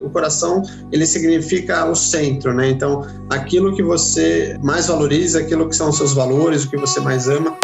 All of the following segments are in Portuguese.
O coração, ele significa o centro, né? Então, aquilo que você mais valoriza, aquilo que são os seus valores, o que você mais ama.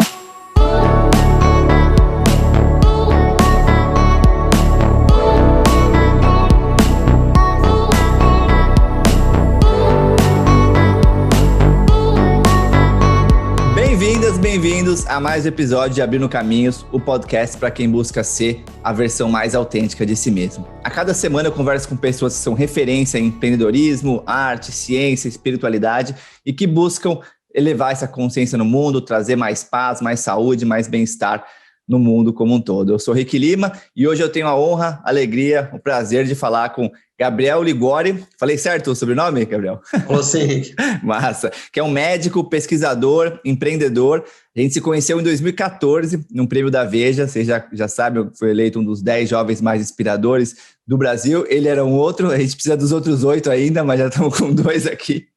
Bem-vindos a mais um episódio de Abrindo Caminhos, o podcast para quem busca ser a versão mais autêntica de si mesmo. A cada semana eu converso com pessoas que são referência em empreendedorismo, arte, ciência, espiritualidade e que buscam elevar essa consciência no mundo, trazer mais paz, mais saúde, mais bem-estar no mundo como um todo. Eu sou Rick Lima e hoje eu tenho a honra, a alegria, o prazer de falar com Gabriel Ligori. Falei certo o sobrenome, Gabriel? Falou sim, Rick. Massa. Que é um médico, pesquisador, empreendedor. A gente se conheceu em 2014, num prêmio da Veja. Você já sabe, eu fui eleito um dos 10 jovens mais inspiradores do Brasil. Ele era um outro, a gente precisa dos outros 8 ainda, mas já estamos com 2 aqui.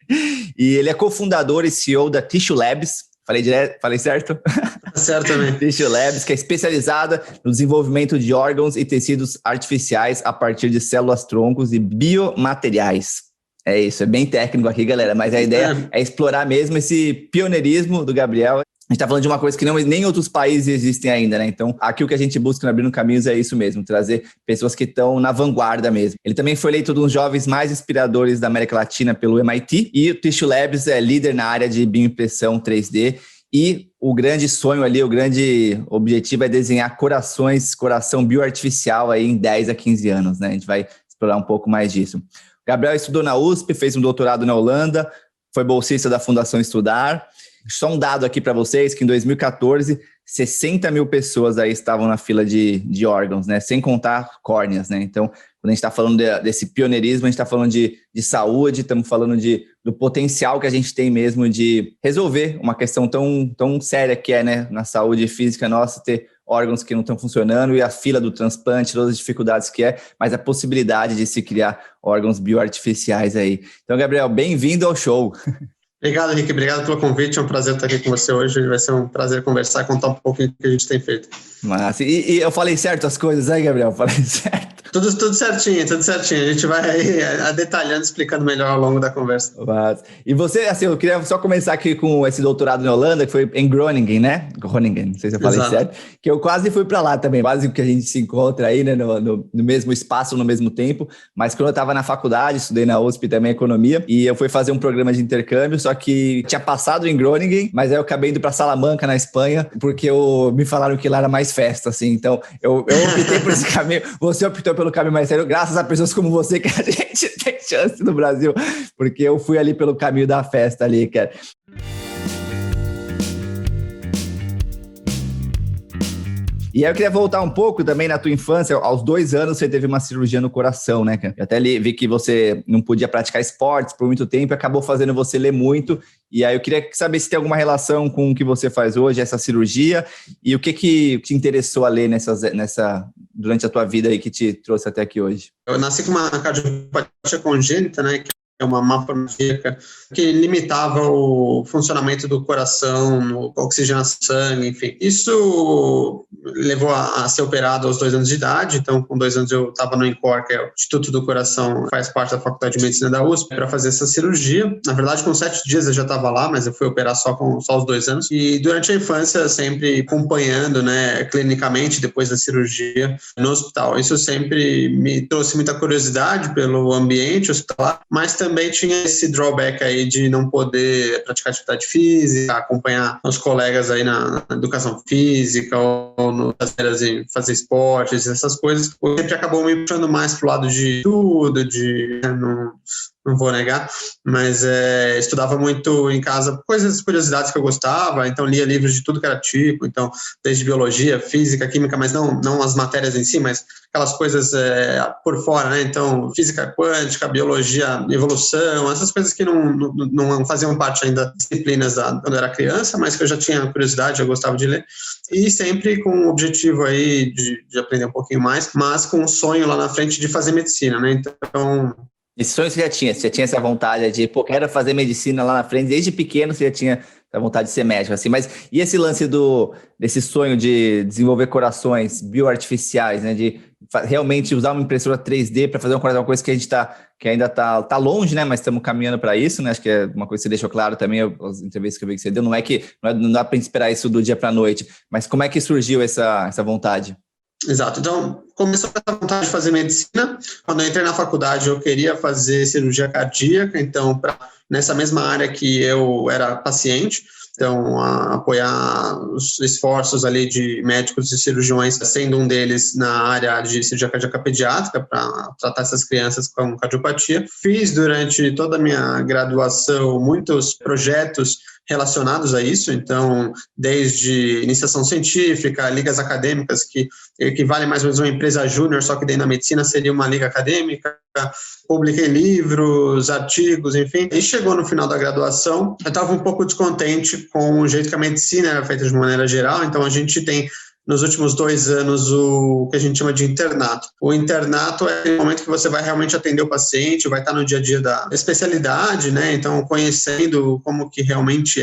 E ele é cofundador e CEO da Tissue Labs. Falei certo? Tá certo também. Tissue Labs, que é especializada no desenvolvimento de órgãos e tecidos artificiais a partir de células-troncos e biomateriais. É isso, é bem técnico aqui, galera, mas a ideia é explorar mesmo esse pioneirismo do Gabriel. A gente está falando de uma coisa que nem outros países existem ainda, né? Então, aqui o que a gente busca no Abrindo Caminhos é isso mesmo, trazer pessoas que estão na vanguarda mesmo. Ele também foi eleito um dos jovens mais inspiradores da América Latina pelo MIT e o Tissue Labs é líder na área de bioimpressão 3D e o grande sonho ali, o grande objetivo é desenhar coração bioartificial aí em 10 a 15 anos, né? A gente vai explorar um pouco mais disso. O Gabriel estudou na USP, fez um doutorado na Holanda, foi bolsista da Fundação Estudar. Só um dado aqui para vocês, que em 2014, 60 mil pessoas aí estavam na fila de órgãos, né? Sem contar córneas, né? Então, quando a gente está falando desse pioneirismo, a gente está falando de saúde, estamos falando do potencial que a gente tem mesmo de resolver uma questão tão séria que é, né? Na saúde física nossa, ter órgãos que não estão funcionando e a fila do transplante, todas as dificuldades que é, mas a possibilidade de se criar órgãos bioartificiais aí. Então, Gabriel, bem-vindo ao show. Obrigado, Rick. Obrigado pelo convite. É um prazer estar aqui com você hoje. Vai ser um prazer conversar, contar um pouquinho do que a gente tem feito. Massa. E eu falei certo as coisas aí, Gabriel? Falei certo. Tudo certinho, tudo certinho. A gente vai aí detalhando, explicando melhor ao longo da conversa. Massa. E você, assim, eu queria só começar aqui com esse doutorado na Holanda, que foi em Groningen, né? Groningen, não sei se eu falei certo. Que eu quase fui para lá também. Quase que a gente se encontra aí, né? No mesmo espaço, no mesmo tempo. Mas quando eu estava na faculdade, estudei na USP também economia, e eu fui fazer um programa de intercâmbio, só que tinha passado em Groningen, mas aí eu acabei indo para Salamanca, na Espanha, porque me falaram que lá era mais festa, assim. Então, eu optei por esse caminho. Você optou pelo caminho mais sério, graças a pessoas como você que a gente tem chance no Brasil, porque eu fui ali pelo caminho da festa ali, cara. E aí eu queria voltar um pouco também na tua infância. Aos 2 anos você teve uma cirurgia no coração, né, cara? Eu até vi que você não podia praticar esportes por muito tempo e acabou fazendo você ler muito. E aí eu queria saber se tem alguma relação com o que você faz hoje, essa cirurgia, e o que te interessou a ler durante a tua vida aí que te trouxe até aqui hoje. Eu nasci com uma cardiopatia congênita, né? É uma má cardíaca que limitava o funcionamento do coração, a oxigenação do sangue, enfim. Isso levou a ser operado aos 2 anos de idade, então com 2 anos eu estava no INCOR, que é o Instituto do Coração, faz parte da Faculdade de Medicina da USP, para fazer essa cirurgia. Na verdade, com 7 dias eu já estava lá, mas eu fui operar só aos 2 anos. E durante a infância, sempre acompanhando, né, clinicamente, depois da cirurgia, no hospital. Isso sempre me trouxe muita curiosidade pelo ambiente hospitalar, mas também tinha esse drawback aí de não poder praticar atividade física, acompanhar os colegas aí na educação física ou fazer esportes, essas coisas. Sempre acabou me puxando mais pro lado de tudo, não vou negar, mas estudava muito em casa curiosidades que eu gostava, então lia livros de tudo que era tipo, então desde biologia, física, química, mas não as matérias em si, mas aquelas coisas por fora, né? Então física quântica, biologia, evolução, essas coisas que não faziam parte ainda das disciplinas quando eu era criança, mas que eu já tinha curiosidade, eu gostava de ler, e sempre com o objetivo aí de aprender um pouquinho mais, mas com um sonho lá na frente de fazer medicina, né? Então esse sonho você já tinha essa vontade de, quero fazer medicina lá na frente, desde pequeno você já tinha essa vontade de ser médico, assim, mas e esse lance desse sonho de desenvolver corações bioartificiais, né, de realmente usar uma impressora 3D para fazer uma coisa que a gente que ainda está longe, né? Mas estamos caminhando para isso, né? Acho que é uma coisa que você deixou claro também, as entrevistas que eu vi que você deu, não dá para esperar isso do dia para a noite, mas como é que surgiu essa vontade? Exato. Então, começou com essa vontade de fazer medicina. Quando eu entrei na faculdade, eu queria fazer cirurgia cardíaca, então, nessa mesma área que eu era paciente, então, apoiar os esforços ali de médicos e cirurgiões, sendo um deles na área de cirurgia cardíaca pediátrica, para tratar essas crianças com cardiopatia. Fiz durante toda a minha graduação muitos projetos relacionados a isso, então, desde iniciação científica, ligas acadêmicas, que equivale mais ou menos a uma empresa júnior, só que daí na medicina seria uma liga acadêmica, publiquei livros, artigos, enfim, e chegou no final da graduação, eu estava um pouco descontente com o jeito que a medicina era feita de maneira geral, então a gente tem nos últimos 2 anos o que a gente chama de internato. O internato é o momento que você vai realmente atender o paciente, vai estar no dia a dia da especialidade, né? Então, conhecendo como que realmente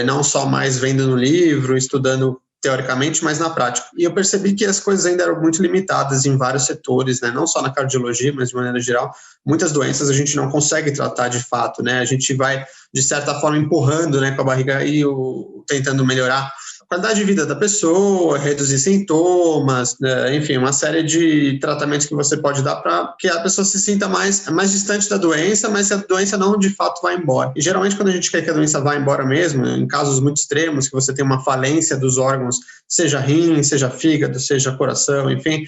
não só mais vendo no livro, estudando teoricamente, mas na prática. E eu percebi que as coisas ainda eram muito limitadas em vários setores, né? Não só na cardiologia, mas de maneira geral. Muitas doenças a gente não consegue tratar de fato, né? A gente vai, de certa forma, empurrando, né, com a barriga e tentando melhorar a qualidade de vida da pessoa, reduzir sintomas, né? Enfim, uma série de tratamentos que você pode dar para que a pessoa se sinta mais distante da doença, mas a doença não de fato vai embora. E geralmente quando a gente quer que a doença vá embora mesmo, em casos muito extremos, que você tem uma falência dos órgãos, seja rim, seja fígado, seja coração, enfim,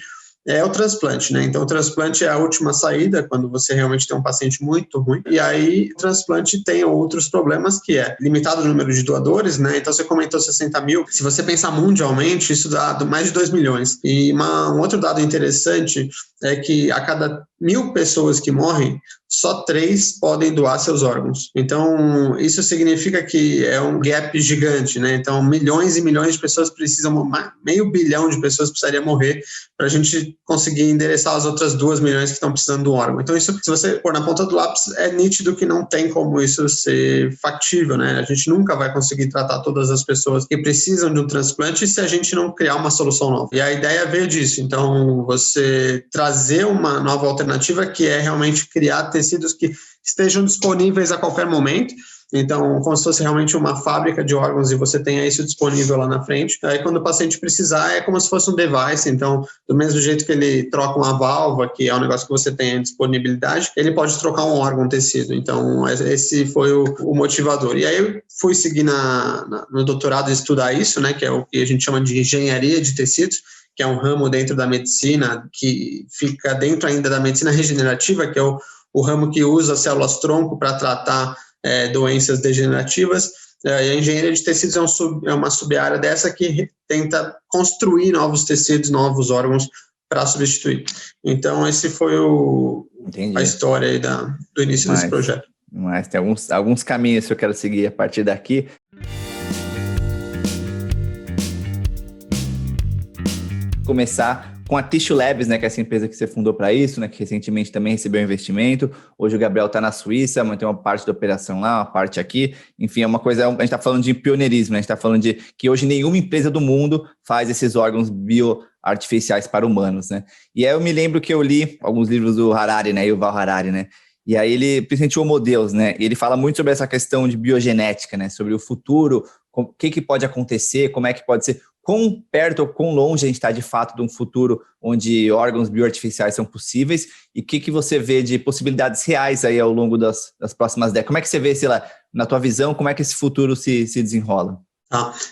é o transplante, né? Então, o transplante é a última saída quando você realmente tem um paciente muito ruim. E aí, o transplante tem outros problemas, que é limitado o número de doadores, né? Então, você comentou 60 mil. Se você pensar mundialmente, isso dá mais de 2 milhões. E um outro dado interessante é que a cada 1.000 pessoas que morrem, só 3 podem doar seus órgãos. Então, isso significa que é um gap gigante, né? Então, milhões e milhões de pessoas precisam, 500 milhão de pessoas precisaria morrer para a gente conseguir endereçar as outras 2 milhões que estão precisando do órgão. Então, isso, se você pôr na ponta do lápis, é nítido que não tem como isso ser factível, né? A gente nunca vai conseguir tratar todas as pessoas que precisam de um transplante se a gente não criar uma solução nova. E a ideia veio disso. Então, você trazer uma nova alternativa que é realmente criar tecidos que estejam disponíveis a qualquer momento. Então, como se fosse realmente uma fábrica de órgãos e você tenha isso disponível lá na frente. Aí, quando o paciente precisar, é como se fosse um device. Então, do mesmo jeito que ele troca uma válvula, que é um negócio que você tem disponibilidade, ele pode trocar um órgão, um tecido. Então, esse foi o motivador. E aí, eu fui seguir no doutorado e estudar isso, né, que é o que a gente chama de engenharia de tecidos, que é um ramo dentro da medicina, que fica dentro ainda da medicina regenerativa, que é o ramo que usa células-tronco para tratar doenças degenerativas. E a engenharia de tecidos é uma sub-área dessa que tenta construir novos tecidos, novos órgãos para substituir. Então, esse foi a história aí do início desse projeto. Mas tem alguns caminhos que eu quero seguir a partir daqui. Começar com a Tissue Labs, né, que é essa empresa que você fundou para isso, né, que recentemente também recebeu investimento. Hoje o Gabriel está na Suíça, mas tem uma parte da operação lá, uma parte aqui. Enfim, é uma coisa, a gente está falando de pioneirismo, né, a gente está falando de que hoje nenhuma empresa do mundo faz esses órgãos bioartificiais para humanos, né. E aí eu me lembro que eu li alguns livros do Harari, né, Yuval Harari, né, e aí ele, principalmente o Homo Deus, né, e ele fala muito sobre essa questão de biogenética, né, sobre o futuro, o que pode acontecer, como é que pode ser, quão perto ou quão longe a gente está de fato de um futuro onde órgãos bioartificiais são possíveis e o que você vê de possibilidades reais aí ao longo das próximas décadas. Como é que você vê, sei lá, na tua visão, como é que esse futuro se desenrola?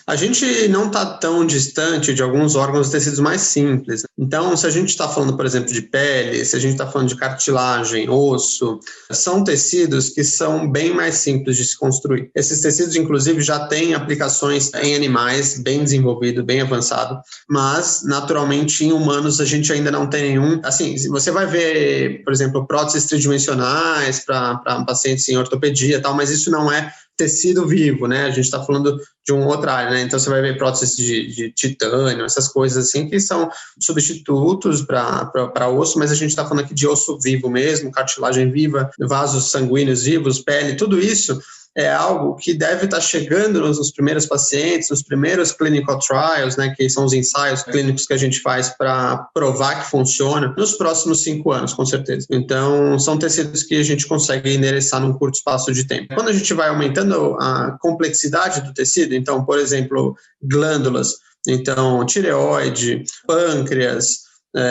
A gente não está tão distante de alguns órgãos e tecidos mais simples. Então, se a gente está falando, por exemplo, de pele, se a gente está falando de cartilagem, osso, são tecidos que são bem mais simples de se construir. Esses tecidos, inclusive, já têm aplicações em animais, bem desenvolvido, bem avançado, mas, naturalmente, em humanos a gente ainda não tem nenhum. Assim, você vai ver, por exemplo, próteses tridimensionais para pacientes em ortopedia e tal, mas isso não é tecido vivo, né? A gente está falando de uma outra área, né? Então, você vai ver próteses de titânio, essas coisas assim, que são substitutos para osso, mas a gente está falando aqui de osso vivo mesmo, cartilagem viva, vasos sanguíneos vivos, pele, tudo isso é algo que deve estar chegando nos primeiros pacientes, nos primeiros clinical trials, né, que são os ensaios clínicos que a gente faz para provar que funciona, nos próximos 5 anos, com certeza. Então, são tecidos que a gente consegue endereçar num curto espaço de tempo. Quando a gente vai aumentando a complexidade do tecido, então, por exemplo, glândulas, então, tireoide, pâncreas,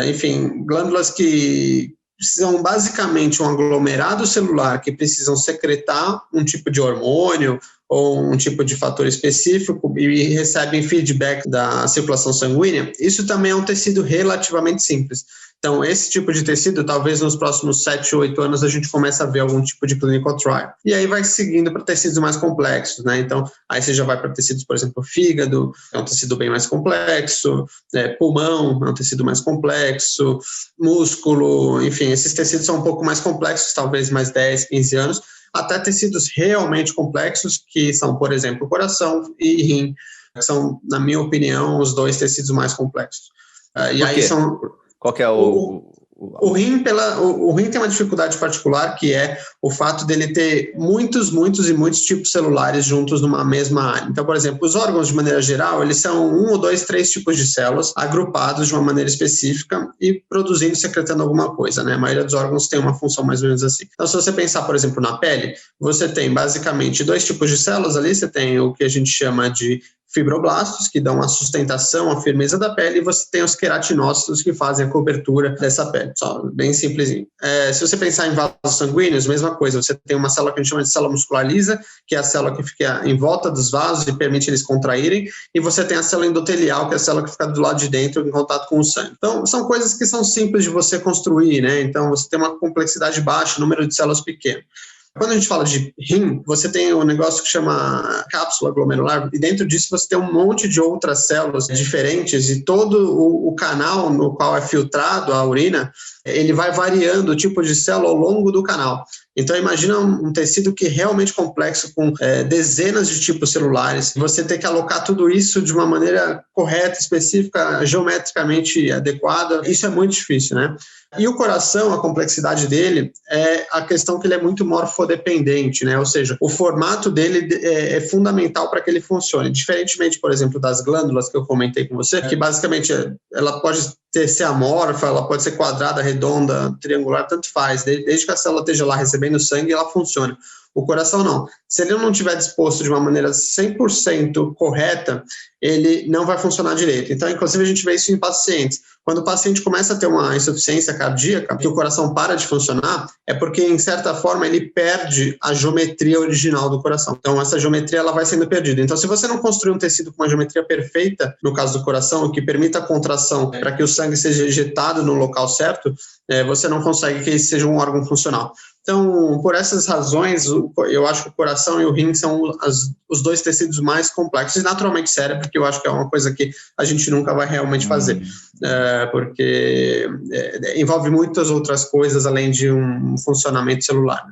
enfim, glândulas que precisam basicamente um aglomerado celular que precisam secretar um tipo de hormônio ou um tipo de fator específico e recebem feedback da circulação sanguínea, isso também é um tecido relativamente simples. Então, esse tipo de tecido, talvez nos próximos 7 ou 8 anos a gente comece a ver algum tipo de clinical trial. E aí vai seguindo para tecidos mais complexos, né? Então, aí você já vai para tecidos, por exemplo, fígado, é um tecido bem mais complexo, pulmão é um tecido mais complexo, músculo, enfim, esses tecidos são um pouco mais complexos, talvez mais 10, 15 anos, até tecidos realmente complexos, que são, por exemplo, coração e rim, que são, na minha opinião, os 2 tecidos mais complexos. E aí são... Qual que é o rim tem uma dificuldade particular, que é o fato dele ter muitos tipos celulares juntos numa mesma área. Então, por exemplo, os órgãos, de maneira geral, eles são 1 ou 2, 3 tipos de células agrupados de uma maneira específica e produzindo, secretando alguma coisa, né? A maioria dos órgãos tem uma função mais ou menos assim. Então, se você pensar, por exemplo, na pele, você tem basicamente 2 tipos de células ali, você tem o que a gente chama de fibroblastos, que dão a sustentação, a firmeza da pele, e você tem os queratinócitos, que fazem a cobertura dessa pele. Só bem simplesinho. Se você pensar em vasos sanguíneos, mesma coisa, você tem uma célula que a gente chama de célula muscular lisa, que é a célula que fica em volta dos vasos e permite eles contraírem, e você tem a célula endotelial, que é a célula que fica do lado de dentro em contato com o sangue. Então, são coisas que são simples de você construir, né? Então, você tem uma complexidade baixa, número de células pequeno. Quando a gente fala de rim, você tem um negócio que chama cápsula glomerular, e dentro disso você tem um monte de outras células diferentes, e todo o canal no qual é filtrado a urina, ele vai variando o tipo de célula ao longo do canal. Então, imagina um tecido que é realmente complexo, com dezenas de tipos celulares. Você tem que alocar tudo isso de uma maneira correta, específica, geometricamente adequada. Isso é muito difícil, né? E o coração, a complexidade dele é a questão que ele é muito morfodependente, né? Ou seja, o formato dele é fundamental para que ele funcione. Diferentemente, por exemplo, das glândulas que eu comentei com você, que basicamente ela pode ser amorfa, ela pode ser quadrada, redonda, triangular, tanto faz. Desde que a célula esteja lá recebendo sangue, ela funciona. O coração não. Se ele não estiver disposto de uma maneira 100% correta, ele não vai funcionar direito. Então, inclusive, a gente vê isso em pacientes. Quando o paciente começa a ter uma insuficiência cardíaca, que o coração para de funcionar, é porque, em certa forma, ele perde a geometria original do coração. Então, essa geometria ela vai sendo perdida. Então, se você não construir um tecido com uma geometria perfeita, no caso do coração, que permita a contração para que o sangue seja injetado no local certo, você não consegue que esse seja um órgão funcional. Então, por essas razões, eu acho que o coração e o rim são os 2 tecidos mais complexos. E, naturalmente, cérebro, porque eu acho que é uma coisa que a gente nunca vai realmente fazer. Porque envolve muitas outras coisas além de um funcionamento celular.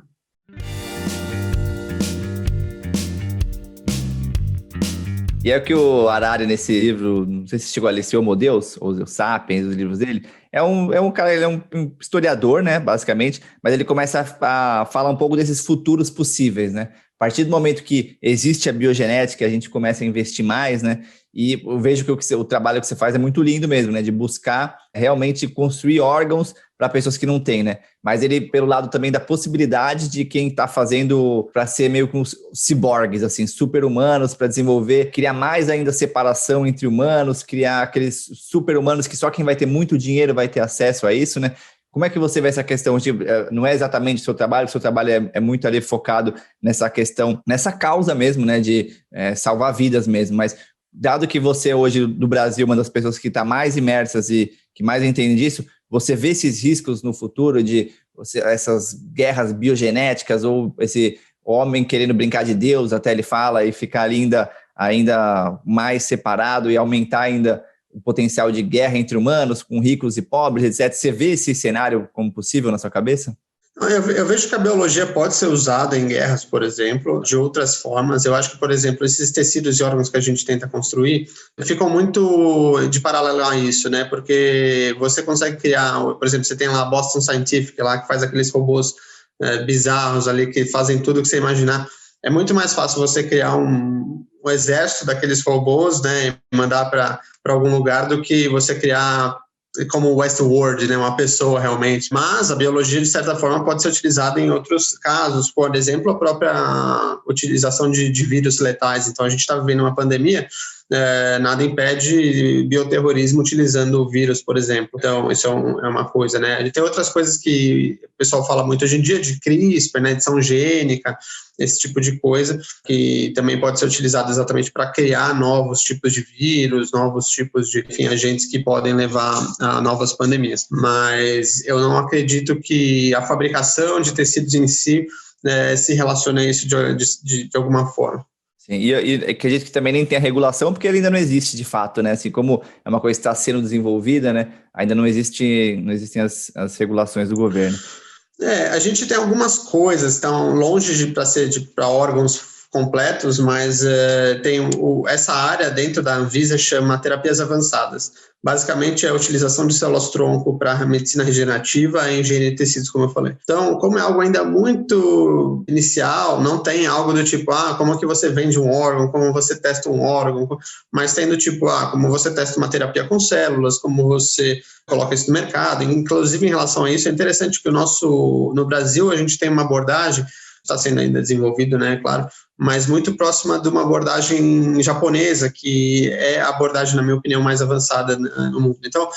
E é o que o Harari, nesse livro, não sei se chegou a ler Homo Deus, ou os Sapiens, os livros dele, é um cara, ele é um historiador, né, basicamente, mas ele começa a falar um pouco desses futuros possíveis, né? A partir do momento que existe a biogenética, a gente começa a investir mais, né? E eu vejo que o trabalho que você faz é muito lindo mesmo, né? De buscar realmente construir órgãos para pessoas que não têm, né? Mas ele, pelo lado também da possibilidade de quem está fazendo para ser meio que uns ciborgues, assim, super-humanos, para desenvolver, criar mais ainda separação entre humanos, criar aqueles super-humanos que só quem vai ter muito dinheiro vai ter acesso a isso, né? Como é que você vê essa questão de, não é exatamente o seu trabalho é muito ali focado nessa questão, nessa causa mesmo, né, de salvar vidas mesmo, mas dado que você hoje, do Brasil, uma das pessoas que está mais imersas e que mais entende disso, você vê esses riscos no futuro de essas guerras biogenéticas ou esse homem querendo brincar de Deus, até ele fala, e ficar ali ainda mais separado e aumentar ainda o potencial de guerra entre humanos, com ricos e pobres, etc. Você vê esse cenário como possível na sua cabeça? Eu vejo que a biologia pode ser usada em guerras, por exemplo, de outras formas. Eu acho que, por exemplo, esses tecidos e órgãos que a gente tenta construir ficam muito de paralelo a isso, né? Porque você consegue criar, por exemplo, você tem lá a Boston Scientific, lá, que faz aqueles robôs bizarros ali, que fazem tudo o que você imaginar. É muito mais fácil você criar um exército daqueles robôs, né, e mandar para algum lugar do que você criar como Westworld, né, uma pessoa realmente. Mas a biologia, de certa forma, pode ser utilizada em outros casos, por exemplo, a própria utilização de vírus letais. Então, a gente está vivendo uma pandemia, nada impede bioterrorismo utilizando o vírus, por exemplo. Então, isso é uma coisa, né? A gente tem outras coisas que o pessoal fala muito hoje em dia, de CRISPR, né, edição gênica, esse tipo de coisa, que também pode ser utilizado exatamente para criar novos tipos de vírus, novos tipos de, enfim, agentes que podem levar a novas pandemias. Mas eu não acredito que a fabricação de tecidos em si se relacione a isso de alguma forma. Sim, e acredito que também nem tem a regulação, porque ele ainda não existe de fato, né? Assim como é uma coisa que está sendo desenvolvida, né? Ainda não existem as regulações do governo. A gente tem algumas coisas, estão longe para ser para órgãos completos, mas tem essa área dentro da Anvisa chama terapias avançadas. Basicamente é a utilização de células-tronco para medicina regenerativa e engenharia de tecidos, como eu falei. Então, como é algo ainda muito inicial, não tem algo do tipo, como que você vende um órgão, como você testa um órgão, mas tem do tipo, como você testa uma terapia com células, como você coloca isso no mercado. Inclusive, em relação a isso, é interessante que no Brasil, a gente tem uma abordagem, está sendo ainda desenvolvido, né, claro, mas muito próxima de uma abordagem japonesa, que é a abordagem, na minha opinião, mais avançada no mundo. Então,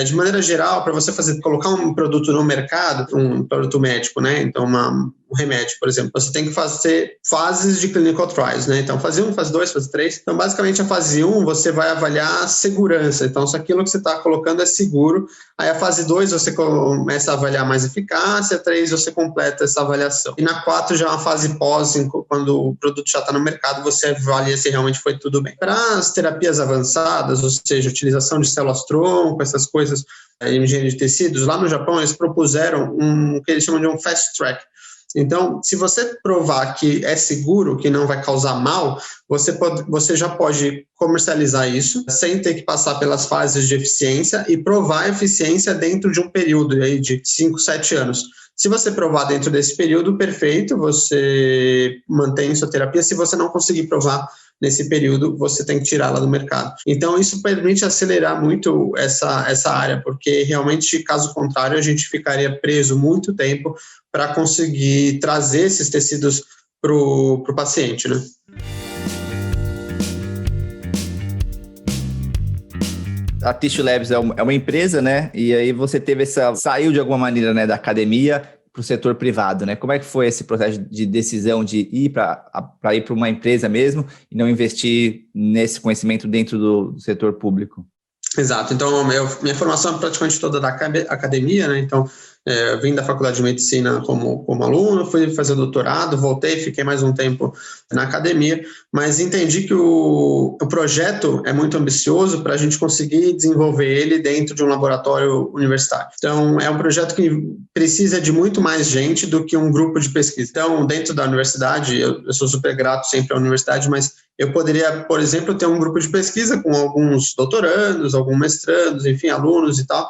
de maneira geral, para você colocar um produto no mercado, um produto médico, né, então um remédio, por exemplo, você tem que fazer fases de clinical trials, né, então fase 1, fase 2, fase 3, então basicamente a fase 1 você vai avaliar a segurança, então se aquilo que você está colocando é seguro, aí a fase 2 você começa a avaliar mais eficácia, a 3 você completa essa avaliação, e na 4 já é uma fase pós, quando o produto já está no mercado, você avalia se realmente foi tudo bem. Para as terapias avançadas, ou seja, utilização de células-tronco, essas coisas, engenharia de tecidos, lá no Japão eles propuseram o que eles chamam de um fast track. Então, se você provar que é seguro, que não vai causar mal, você já pode comercializar isso sem ter que passar pelas fases de eficiência e provar a eficiência dentro de um período aí de 5, 7 anos. Se você provar dentro desse período, perfeito, você mantém sua terapia. Se você não conseguir provar nesse período, você tem que tirá-la do mercado. Então, isso permite acelerar muito essa área, porque realmente, caso contrário, a gente ficaria preso muito tempo para conseguir trazer esses tecidos para o paciente, né? A Tissue Labs é uma empresa, né? E aí você saiu de alguma maneira, né, da academia para o setor privado, né? Como é que foi esse processo de decisão de ir para ir para uma empresa mesmo e não investir nesse conhecimento dentro do setor público? Exato. Então, minha formação é praticamente toda da academia, né? Então, eu vim da faculdade de medicina como aluno, fui fazer doutorado, voltei, fiquei mais um tempo na academia, mas entendi que o projeto é muito ambicioso para a gente conseguir desenvolver ele dentro de um laboratório universitário. Então, é um projeto que precisa de muito mais gente do que um grupo de pesquisa. Então, dentro da universidade, eu sou super grato sempre à universidade, mas eu poderia, por exemplo, ter um grupo de pesquisa com alguns doutorandos, alguns mestrandos, enfim, alunos e tal,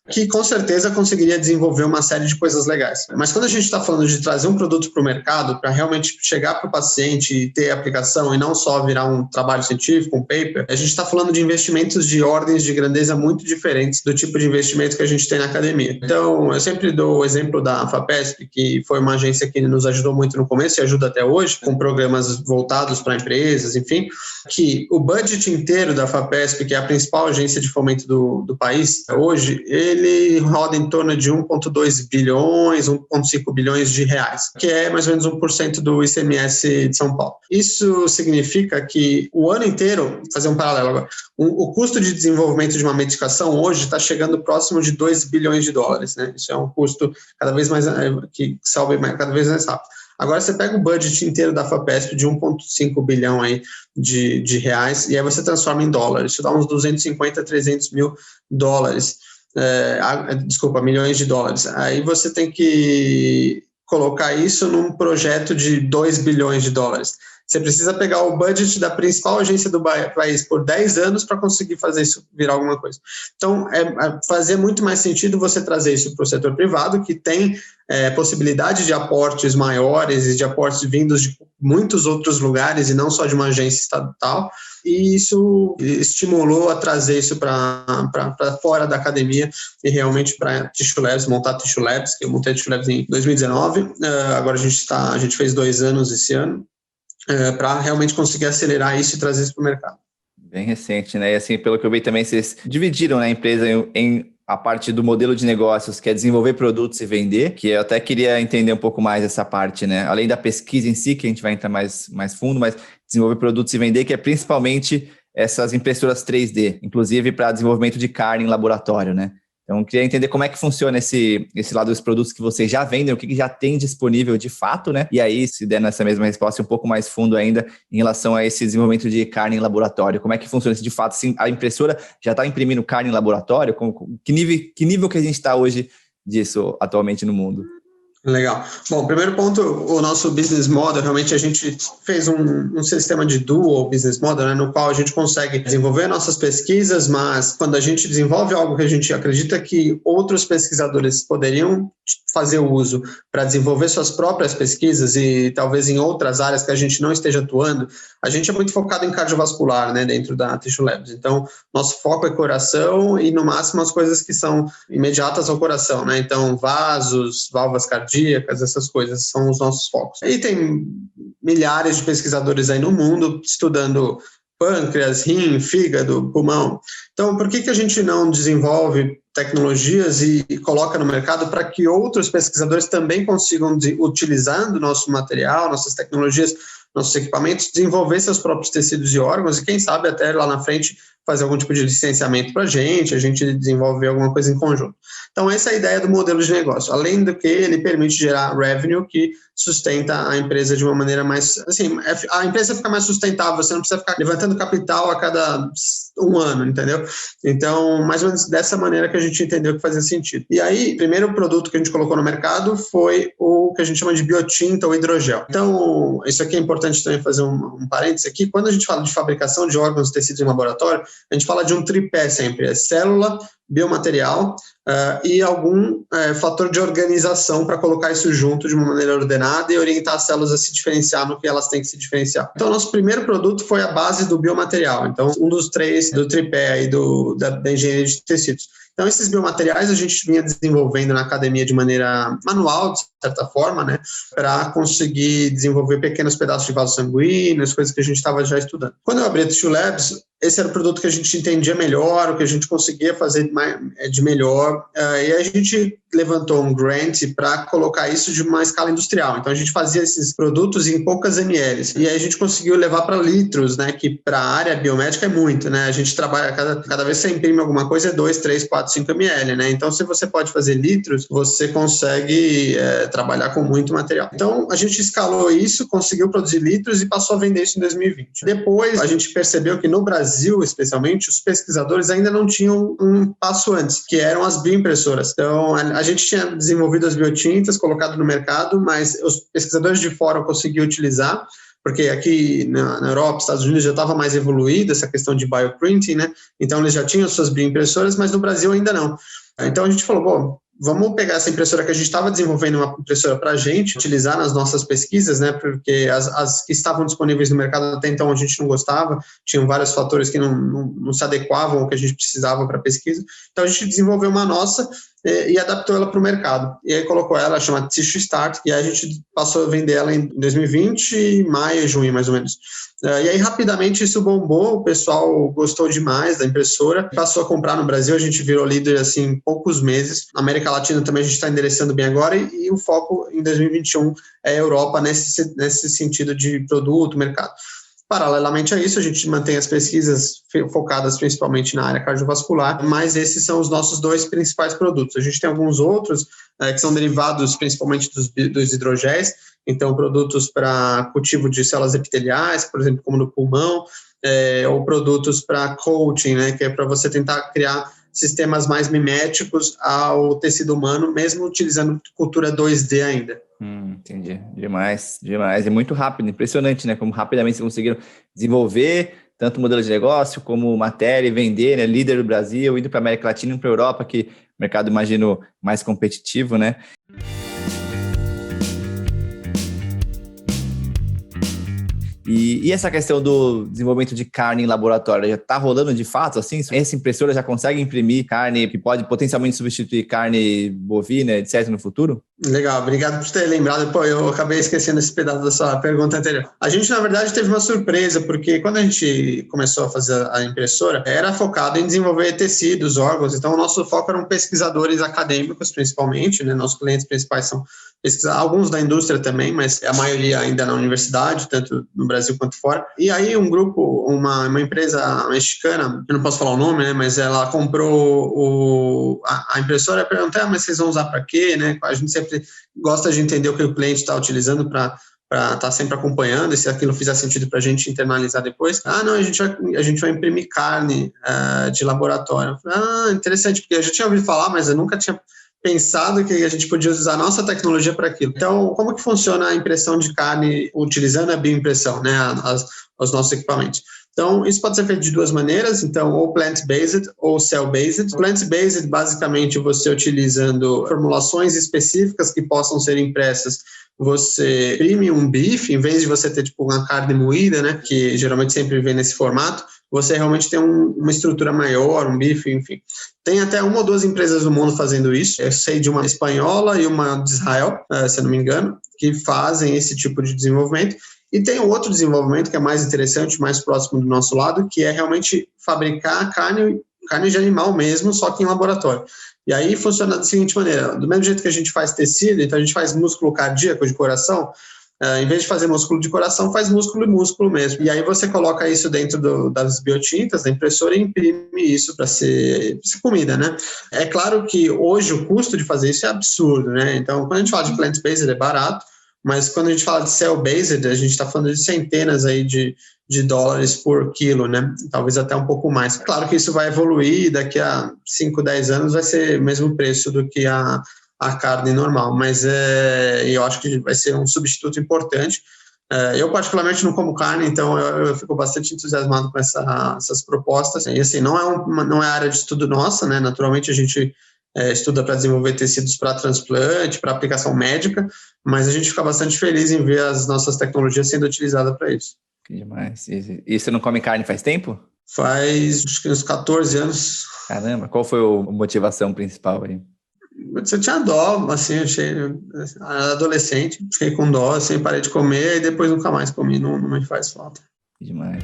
que com certeza conseguiria desenvolver uma série de coisas legais. Mas quando a gente está falando de trazer um produto para o mercado, para realmente chegar para o paciente e ter aplicação e não só virar um trabalho científico, um paper, a gente está falando de investimentos de ordens de grandeza muito diferentes do tipo de investimento que a gente tem na academia. Então, eu sempre dou o exemplo da FAPESP, que foi uma agência que nos ajudou muito no começo e ajuda até hoje, com programas voltados para empresas, enfim, que o budget inteiro da FAPESP, que é a principal agência de fomento do país, hoje, ele roda em torno de 1,2 bilhões, 1,5 bilhões de reais, que é mais ou menos 1% do ICMS de São Paulo. Isso significa que o ano inteiro, fazer um paralelo agora, o custo de desenvolvimento de uma medicação hoje está chegando próximo de 2 bilhões de dólares, né? Isso é um custo cada vez mais, que sobe cada vez mais rápido. Agora você pega o budget inteiro da FAPESP de 1,5 bilhão aí de reais e aí você transforma em dólares. Isso dá uns 250 a 300 mil dólares. Milhões de dólares. Aí você tem que colocar isso num projeto de 2 bilhões de dólares. Você precisa pegar o budget da principal agência do país por 10 anos para conseguir fazer isso virar alguma coisa. Então, fazia muito mais sentido você trazer isso para o setor privado, que tem possibilidade de aportes maiores e de aportes vindos de muitos outros lugares e não só de uma agência estatal, e isso estimulou a trazer isso para fora da academia e realmente para Tissue Labs, montar Tissue Labs, que eu montei Tissue Labs em 2019, agora a gente fez 2 anos esse ano, para realmente conseguir acelerar isso e trazer isso para o mercado. Bem recente, né? E assim, pelo que eu vi também, vocês dividiram, né, a empresa em a parte do modelo de negócios, que é desenvolver produtos e vender, que eu até queria entender um pouco mais essa parte, né? Além da pesquisa em si, que a gente vai entrar mais fundo, mas desenvolver produtos e vender, que é principalmente essas impressoras 3D, inclusive para desenvolvimento de carne em laboratório, né? Então, eu queria entender como é que funciona esse lado dos produtos que vocês já vendem, o que já tem disponível de fato, né? E aí, se der nessa mesma resposta, um pouco mais fundo ainda em relação a esse desenvolvimento de carne em laboratório. Como é que funciona isso de fato? Assim, a impressora já está imprimindo carne em laboratório? Que nível que a gente está hoje disso atualmente no mundo? Legal. Bom, primeiro ponto, o nosso business model, realmente a gente fez um sistema de dual business model, né, no qual a gente consegue desenvolver nossas pesquisas, mas quando a gente desenvolve algo que a gente acredita que outros pesquisadores poderiam fazer uso para desenvolver suas próprias pesquisas e talvez em outras áreas que a gente não esteja atuando, a gente é muito focado em cardiovascular, né, dentro da Tissue Labs. Então, nosso foco é coração e, no máximo, as coisas que são imediatas ao coração, né? Então, vasos, válvulas cardíacas, essas coisas são os nossos focos. E tem milhares de pesquisadores aí no mundo estudando pâncreas, rim, fígado, pulmão. Então, por que a gente não desenvolve tecnologias e coloca no mercado para que outros pesquisadores também consigam, utilizando nosso material, nossas tecnologias, nossos equipamentos, desenvolver seus próprios tecidos e órgãos e, quem sabe, até lá na frente fazer algum tipo de licenciamento para a gente desenvolver alguma coisa em conjunto. Então, essa é a ideia do modelo de negócio. Além do que, ele permite gerar revenue que sustenta a empresa de uma maneira mais... Assim, a empresa fica mais sustentável, você não precisa ficar levantando capital a cada 1 ano, entendeu? Então, mais ou menos dessa maneira que a gente entendeu que fazia sentido. E aí, o primeiro produto que a gente colocou no mercado foi o que a gente chama de biotinta ou hidrogel. Então, isso aqui é importante também fazer um parênteses aqui. Quando a gente fala de fabricação de órgãos e tecidos em laboratório, a gente fala de um tripé sempre, é célula, biomaterial e algum fator de organização para colocar isso junto de uma maneira ordenada e orientar as células a se diferenciar no que elas têm que se diferenciar. Então, nosso primeiro produto foi a base do biomaterial. Então, um dos 3 do tripé aí da engenharia de tecidos. Então, esses biomateriais a gente vinha desenvolvendo na academia de maneira manual, de certa forma, né, para conseguir desenvolver pequenos pedaços de vasos sanguíneos, coisas que a gente estava já estudando. Quando eu abri a Tissue Labs, esse era o produto que a gente entendia melhor, o que a gente conseguia fazer de melhor, e a gente levantou um grant para colocar isso de uma escala industrial. Então, a gente fazia esses produtos em poucas ml, e aí a gente conseguiu levar para litros, né, que para a área biomédica é muito, né, a gente trabalha, cada vez que você imprime alguma coisa é 2, 3, 4, 5 ml, né, então se você pode fazer litros, você consegue trabalhar com muito material. Então, a gente escalou isso, conseguiu produzir litros e passou a vender isso em 2020. Depois, a gente percebeu que no Brasil, especialmente, os pesquisadores ainda não tinham um passo antes, que eram as bioimpressoras. Então, a gente tinha desenvolvido as biotintas, colocado no mercado, mas os pesquisadores de fora conseguiam utilizar, porque aqui na Europa, Estados Unidos, já estava mais evoluída essa questão de bioprinting, né? Então, eles já tinham suas bioimpressoras, mas no Brasil ainda não. Então, a gente falou, bom, vamos pegar essa impressora que a gente estava desenvolvendo, uma impressora para a gente utilizar nas nossas pesquisas, né? Porque as que estavam disponíveis no mercado até então a gente não gostava, tinham vários fatores que não se adequavam ao que a gente precisava para a pesquisa. Então a gente desenvolveu uma nossa e adaptou ela para o mercado. E aí colocou ela, chama Tissue Start, e aí a gente passou a vender ela em 2020, maio, junho, mais ou menos. E aí, rapidamente, isso bombou, o pessoal gostou demais da impressora, passou a comprar no Brasil, a gente virou líder, assim, em poucos meses. Na América Latina também a gente está endereçando bem agora, e o foco em 2021 é a Europa nesse sentido de produto, mercado. Paralelamente a isso, a gente mantém as pesquisas focadas principalmente na área cardiovascular, mas esses são os nossos 2 principais produtos. A gente tem alguns outros que são derivados principalmente dos hidrogéis, então produtos para cultivo de células epiteliais, por exemplo, como no pulmão, ou produtos para coating, né, que é para você tentar criar sistemas mais miméticos ao tecido humano, mesmo utilizando cultura 2D ainda. Entendi. Demais, demais. É muito rápido, impressionante, né? Como rapidamente vocês conseguiram desenvolver tanto o modelo de negócio como matéria e vender, né? Líder do Brasil, indo para a América Latina e para a Europa, que mercado, imagino, mais competitivo, né? E essa questão do desenvolvimento de carne em laboratório, já está rolando de fato, assim? Essa impressora já consegue imprimir carne que pode potencialmente substituir carne bovina, etc., no futuro? Legal, obrigado por ter lembrado. Pô, eu acabei esquecendo esse pedaço da sua pergunta anterior. A gente, na verdade, teve uma surpresa, porque quando a gente começou a fazer a impressora, era focado em desenvolver tecidos, órgãos, então o nosso foco eram pesquisadores acadêmicos, principalmente, né? Nossos clientes principais são alguns da indústria também, mas a maioria ainda na universidade, tanto no Brasil quanto fora. E aí um grupo, uma empresa mexicana, eu não posso falar o nome, né? Mas ela comprou a impressora e perguntou, mas vocês vão usar para quê, né? A gente sempre gosta de entender o que o cliente está utilizando para estar sempre acompanhando, e se aquilo fizer sentido para a gente internalizar depois. Não, a gente vai imprimir carne de laboratório. Eu falei, interessante, porque eu já tinha ouvido falar, mas eu nunca tinha pensado que a gente podia usar a nossa tecnologia para aquilo. Então, como que funciona a impressão de carne utilizando a bioimpressão, né, os nossos equipamentos? Então, isso pode ser feito de duas maneiras, então, ou plant-based ou cell-based. Plant-based, basicamente, você utilizando formulações específicas que possam ser impressas, você imprime um bife, em vez de você ter, tipo, uma carne moída, né, que geralmente sempre vem nesse formato, você realmente tem uma estrutura maior, um bife, enfim. Tem até uma ou duas empresas do mundo fazendo isso. Eu sei de uma espanhola e uma de Israel, se eu não me engano, que fazem esse tipo de desenvolvimento. E tem outro desenvolvimento que é mais interessante, mais próximo do nosso lado, que é realmente fabricar carne de animal mesmo, só que em laboratório. E aí funciona da seguinte maneira, do mesmo jeito que a gente faz tecido, então a gente faz músculo cardíaco de coração, em vez de fazer músculo de coração, faz músculo e músculo mesmo. E aí você coloca isso dentro das biotintas, da impressora, e imprime isso para ser comida, né? É claro que hoje o custo de fazer isso é absurdo, né? Então, quando a gente fala de plant-based, é barato, mas quando a gente fala de cell-based, a gente está falando de centenas aí de dólares por quilo, né? Talvez até um pouco mais. Claro que isso vai evoluir, daqui a 5, 10 anos vai ser o mesmo preço do que a carne normal, mas eu acho que vai ser um substituto importante. Eu particularmente não como carne, então eu fico bastante entusiasmado com essas propostas. E assim, não é área de estudo nossa, né? Naturalmente a gente estuda para desenvolver tecidos para transplante, para aplicação médica, mas a gente fica bastante feliz em ver as nossas tecnologias sendo utilizadas para isso. Que demais. E você não come carne faz tempo? Faz acho que uns 14 anos. Caramba, qual foi a motivação principal aí? Eu tinha dó, assim, adolescente, fiquei com dó, assim, parei de comer e depois nunca mais comi, não me faz falta. Demais.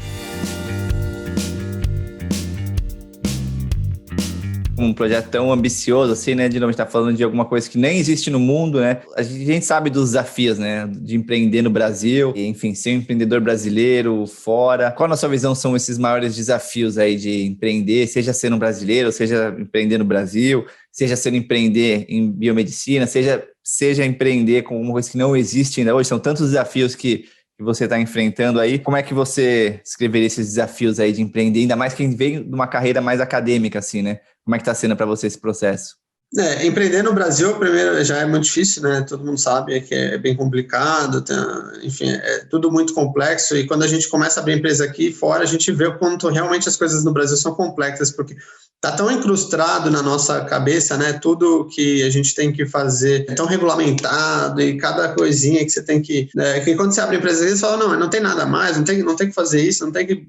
Um projeto tão ambicioso assim, né? De novo, a gente tá falando de alguma coisa que nem existe no mundo, né? A gente sabe dos desafios, né? De empreender no Brasil, e, enfim, ser um empreendedor brasileiro fora. Qual na sua visão são esses maiores desafios aí de empreender, seja sendo um brasileiro, seja empreender no Brasil, seja sendo empreender em biomedicina, seja empreender com uma coisa que não existe ainda hoje? São tantos desafios que você está enfrentando aí. Como é que você escreveria esses desafios aí de empreender, ainda mais quem vem de uma carreira mais acadêmica, assim, né? Como é que está sendo para você esse processo? Empreender no Brasil, primeiro, já é muito difícil, né? Todo mundo sabe que é bem complicado, enfim, é tudo muito complexo, e quando a gente começa a abrir empresa aqui fora, a gente vê o quanto realmente as coisas no Brasil são complexas, porque está tão incrustado na nossa cabeça, né? Tudo que a gente tem que fazer é tão regulamentado, e cada coisinha que você tem que quando você abre empresa, você fala, não tem nada mais, não tem que fazer isso, não tem que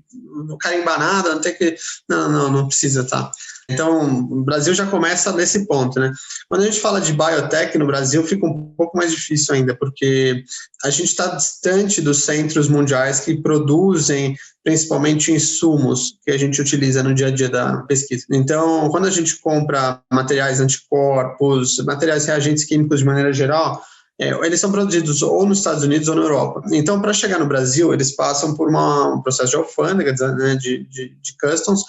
carimbar nada, não tem que... Não precisa, tá? Então, o Brasil já começa nesse ponto, né? Quando a gente fala de biotech no Brasil, fica um pouco mais difícil ainda, porque a gente está distante dos centros mundiais que produzem principalmente insumos que a gente utiliza no dia a dia da pesquisa. Então, quando a gente compra materiais anticorpos, materiais reagentes químicos de maneira geral, eles são produzidos ou nos Estados Unidos ou na Europa. Então, para chegar no Brasil, eles passam por um processo de alfândega, né, de customs,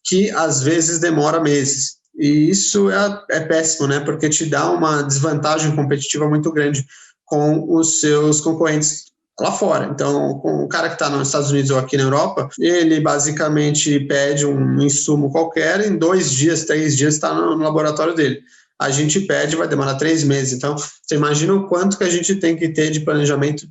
que às vezes demora meses. E isso é péssimo, né? Porque te dá uma desvantagem competitiva muito grande com os seus concorrentes lá fora. Então, com o cara que está nos Estados Unidos ou aqui na Europa, ele basicamente pede um insumo qualquer, em 2 dias, 3 dias está no laboratório dele. a gente pede, vai demorar 3 meses. Então, você imagina o quanto que a gente tem que ter de planejamento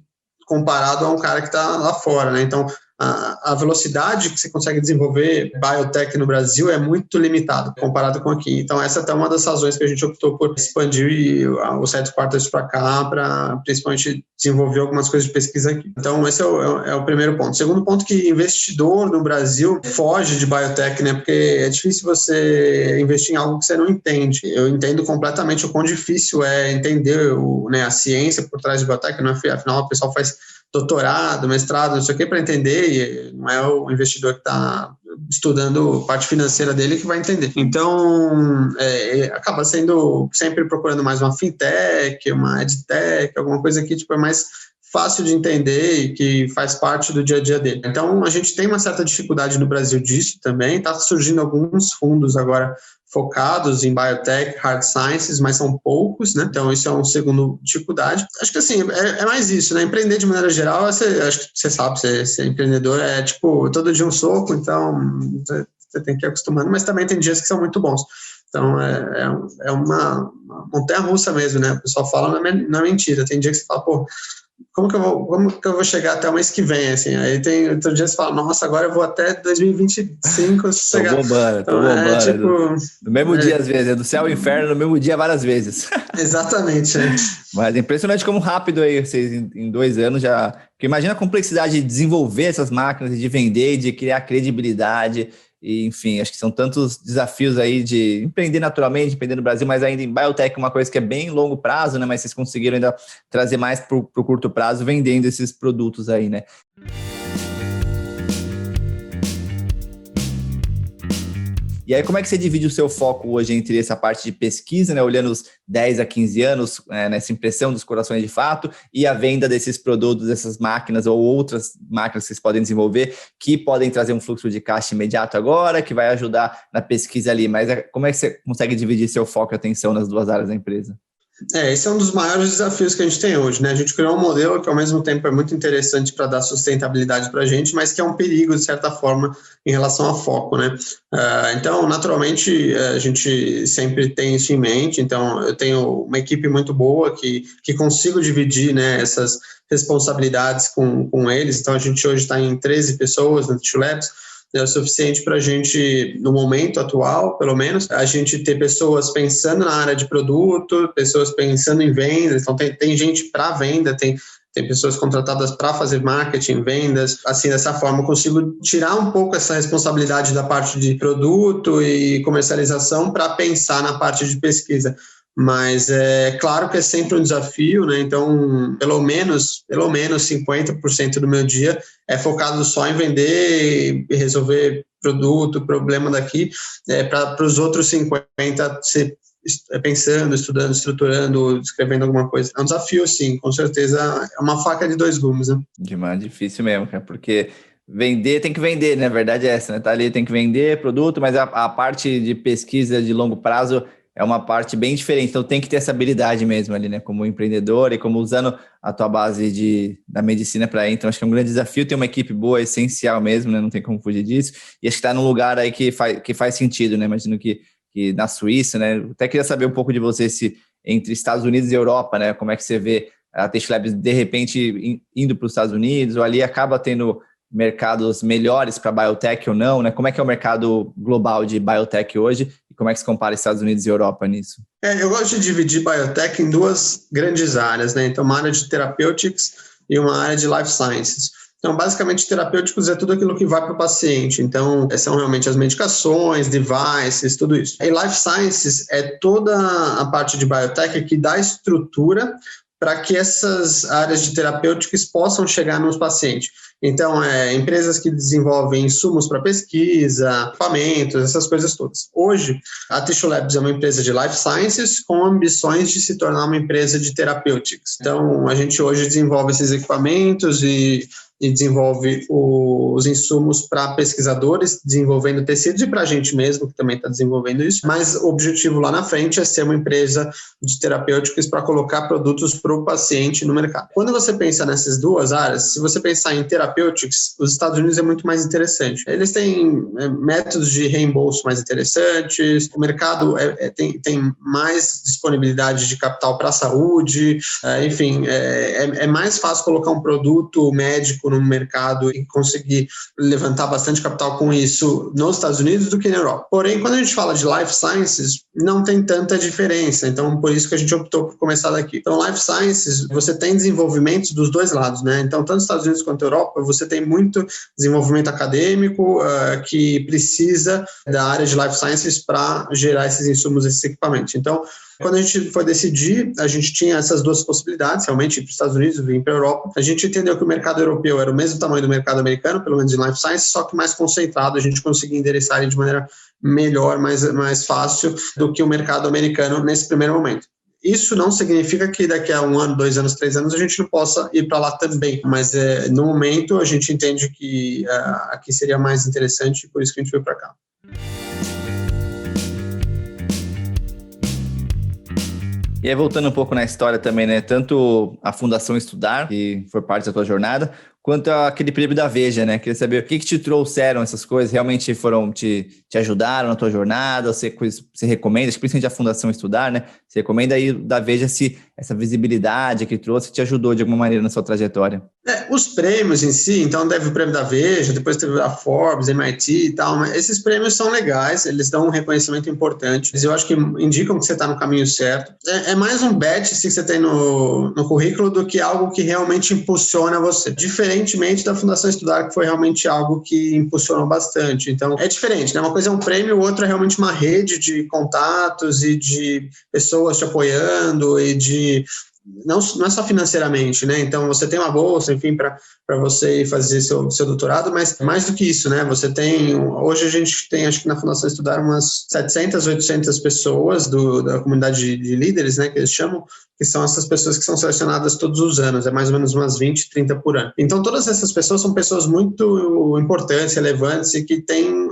comparado a um cara que está lá fora, né? Então, a velocidade que você consegue desenvolver biotech no Brasil é muito limitada comparado com aqui. Então, essa é até uma das razões que a gente optou por expandir os headquarters para cá, para principalmente desenvolver algumas coisas de pesquisa aqui. Então, esse é o primeiro ponto. Segundo ponto, que investidor no Brasil foge de biotech, né? Porque é difícil você investir em algo que você não entende. Eu entendo completamente o quão difícil é entender a ciência por trás de biotech, né? Afinal, o pessoal faz doutorado, mestrado, não sei o que, para entender, e não é o investidor que está estudando a parte financeira dele que vai entender. Então, acaba sendo sempre procurando mais uma fintech, uma edtech, alguma coisa que é mais fácil de entender e que faz parte do dia a dia dele. Então, a gente tem uma certa dificuldade no Brasil disso também, está surgindo alguns fundos agora focados em biotech, hard sciences, mas são poucos, né? Então, isso é uma segunda dificuldade. Acho que, assim, é mais isso, né? Empreender de maneira geral, acho que você sabe, ser empreendedor é, todo dia um soco, então você tem que ir acostumando, mas também tem dias que são muito bons. Então, é uma montanha-russa mesmo, né? O pessoal fala, não é mentira. Tem dia que você fala, pô, como que eu vou chegar até o mês que vem, assim? Aí tem outro dia você fala, nossa, agora eu vou até 2025 chegar. Tô bombando. No mesmo dia, às vezes, do céu ao inferno, no mesmo dia, várias vezes. Exatamente. Mas é impressionante como rápido aí, vocês em 2 anos já... Porque imagina a complexidade de desenvolver essas máquinas, de vender, de criar credibilidade... E, enfim, acho que são tantos desafios aí de empreender naturalmente, empreender no Brasil, mas ainda em biotech, uma coisa que é bem longo prazo, né? Mas vocês conseguiram ainda trazer mais para o curto prazo, vendendo esses produtos aí, né? E aí, como é que você divide o seu foco hoje entre essa parte de pesquisa, né, olhando os 10 a 15 anos, nessa impressão dos corações de fato, e a venda desses produtos, dessas máquinas ou outras máquinas que vocês podem desenvolver, que podem trazer um fluxo de caixa imediato agora, que vai ajudar na pesquisa ali. Mas como é que você consegue dividir seu foco e atenção nas duas áreas da empresa? Esse é um dos maiores desafios que a gente tem hoje, né? A gente criou um modelo que, ao mesmo tempo, é muito interessante para dar sustentabilidade para a gente, mas que é um perigo, de certa forma, em relação a foco, né? Então, naturalmente, a gente sempre tem isso em mente. Então, eu tenho uma equipe muito boa que consigo dividir, né, essas responsabilidades com eles. Então, a gente hoje está em 13 pessoas na Tissue Labs. É o suficiente para a gente, no momento atual, pelo menos, a gente ter pessoas pensando na área de produto, pessoas pensando em vendas. Então, tem gente para venda, tem pessoas contratadas para fazer marketing, vendas. Assim, dessa forma, eu consigo tirar um pouco essa responsabilidade da parte de produto e comercialização para pensar na parte de pesquisa. Mas é claro que é sempre um desafio, né? Então, pelo menos 50% do meu dia é focado só em vender e resolver produto, problema daqui, para os outros 50% ser pensando, estudando, estruturando, escrevendo alguma coisa. É um desafio, sim, com certeza. É uma faca de 2 gumes, né? Demais, difícil mesmo, cara, porque vender tem que vender, né? A verdade é essa, né? Tá ali, tem que vender produto, mas a parte de pesquisa de longo prazo é uma parte bem diferente, então tem que ter essa habilidade mesmo ali, né? Como empreendedor e como usando a tua base da medicina para ir. Então, acho que é um grande desafio ter uma equipe boa, é essencial mesmo, né? Não tem como fugir disso. E acho que está num lugar aí que faz sentido, né? Imagino que na Suíça, né? Até queria saber um pouco de você, se entre Estados Unidos e Europa, né? Como é que você vê a Tissue Labs de repente indo para os Estados Unidos, ou ali acaba tendo mercados melhores para biotech ou não, né? Como é que é o mercado global de biotech hoje e como é que se compara Estados Unidos e Europa nisso? Eu gosto de dividir biotech em 2 grandes áreas, né? Então, uma área de therapeutics e uma área de life sciences. Então, basicamente, terapêuticos é tudo aquilo que vai para o paciente. Então, são realmente as medicações, devices, tudo isso. E life sciences é toda a parte de biotech que dá estrutura para que essas áreas de terapêuticos possam chegar nos pacientes. Então, empresas que desenvolvem insumos para pesquisa, equipamentos, essas coisas todas. Hoje, a Tissue Labs é uma empresa de life sciences com ambições de se tornar uma empresa de therapeutics. Então, a gente hoje desenvolve esses equipamentos e e desenvolve os insumos para pesquisadores desenvolvendo tecidos e para a gente mesmo, que também está desenvolvendo isso, mas o objetivo lá na frente é ser uma empresa de terapêuticos para colocar produtos para o paciente no mercado. Quando você pensa nessas duas áreas, se você pensar em terapêuticos, os Estados Unidos é muito mais interessante. Eles têm métodos de reembolso mais interessantes, o mercado tem mais disponibilidade de capital para a saúde, enfim, é mais fácil colocar um produto médico no mercado e conseguir levantar bastante capital com isso nos Estados Unidos do que na Europa. Porém, quando a gente fala de life sciences, não tem tanta diferença, então por isso que a gente optou por começar daqui. Então, life sciences, você tem desenvolvimentos dos dois lados, né? Então, tanto nos Estados Unidos quanto na Europa, você tem muito desenvolvimento acadêmico que precisa da área de life sciences para gerar esses insumos, esses equipamentos. Então, quando a gente foi decidir, a gente tinha essas duas possibilidades, realmente ir para os Estados Unidos, vir para a Europa. A gente entendeu que o mercado europeu era o mesmo tamanho do mercado americano, pelo menos em life science, só que mais concentrado, a gente conseguia endereçar ele de maneira melhor, mais fácil do que o mercado americano nesse primeiro momento. Isso não significa que daqui a 1 ano, 2 anos, 3 anos a gente não possa ir para lá também, mas no momento a gente entende que aqui seria mais interessante e por isso que a gente veio para cá. E aí, voltando um pouco na história também, né? Tanto a Fundação Estudar, que foi parte da tua jornada, quanto aquele prêmio da Veja, né? Queria saber o que te trouxeram essas coisas, realmente te ajudaram na tua jornada, você recomenda, principalmente a Fundação Estudar, né? Você recomenda aí da Veja se essa visibilidade que trouxe te ajudou de alguma maneira na sua trajetória? Os prêmios em si, então teve o prêmio da Veja, depois teve a Forbes, MIT e tal, mas esses prêmios são legais, eles dão um reconhecimento importante, eu acho que indicam que você está no caminho certo. É mais um badge que você tem no currículo do que algo que realmente impulsiona você. Diferentemente da Fundação Estudar, que foi realmente algo que impulsionou bastante. Então, é diferente, né? Uma coisa é um prêmio, o outro é realmente uma rede de contatos e de pessoas te apoiando e de... Não é só financeiramente, né? Então, você tem uma bolsa, enfim, para você ir fazer seu doutorado, mas mais do que isso, né? Você tem... Hoje a gente tem, acho que na Fundação Estudar, umas 700, 800 pessoas da comunidade de líderes, né? Que eles chamam, que são essas pessoas que são selecionadas todos os anos, é mais ou menos umas 20, 30 por ano. Então, todas essas pessoas são pessoas muito importantes, relevantes e que têm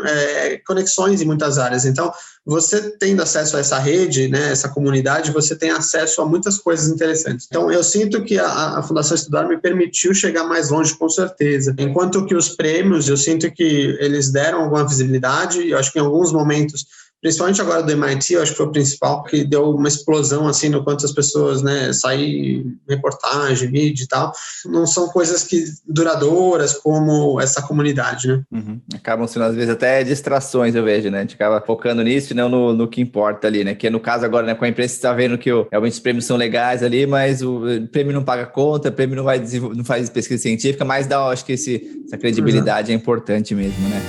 conexões em muitas áreas. Então, você tendo acesso a essa rede, né, essa comunidade, você tem acesso a muitas coisas interessantes. Então, eu sinto que a Fundação Estudar me permitiu chegar mais longe, com certeza. Enquanto que os prêmios, eu sinto que eles deram alguma visibilidade, eu acho que em alguns momentos, principalmente agora do MIT, eu acho que foi o principal, que deu uma explosão, assim, no quanto as pessoas, né, sair reportagem, mídia e tal, não são coisas que duradouras como essa comunidade, né? Uhum. Acabam sendo, às vezes, até distrações, eu vejo, né? A gente acaba focando nisso e não no que importa ali, né? Que no caso agora, né, com a imprensa, você está vendo que realmente os prêmios são legais ali, mas o prêmio não paga conta, o prêmio não faz pesquisa científica, mas dá, acho que essa credibilidade é importante mesmo, né?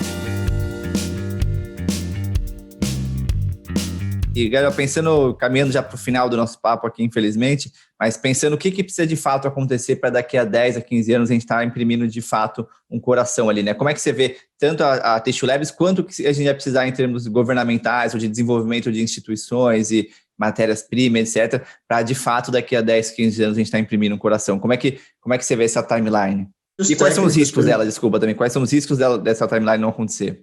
E, galera, caminhando já para o final do nosso papo aqui, infelizmente, mas pensando o que precisa de fato acontecer para daqui a 10, a 15 anos a gente estar imprimindo de fato um coração ali, né? Como é que você vê tanto a Tissue Labs quanto que a gente vai precisar em termos governamentais ou de desenvolvimento de instituições e matérias-primas, etc., para de fato daqui a 10, 15 anos a gente estar imprimindo um coração? Como é que você vê essa timeline? E quais são os riscos dela, desculpa também, quais são os riscos dessa timeline não acontecer?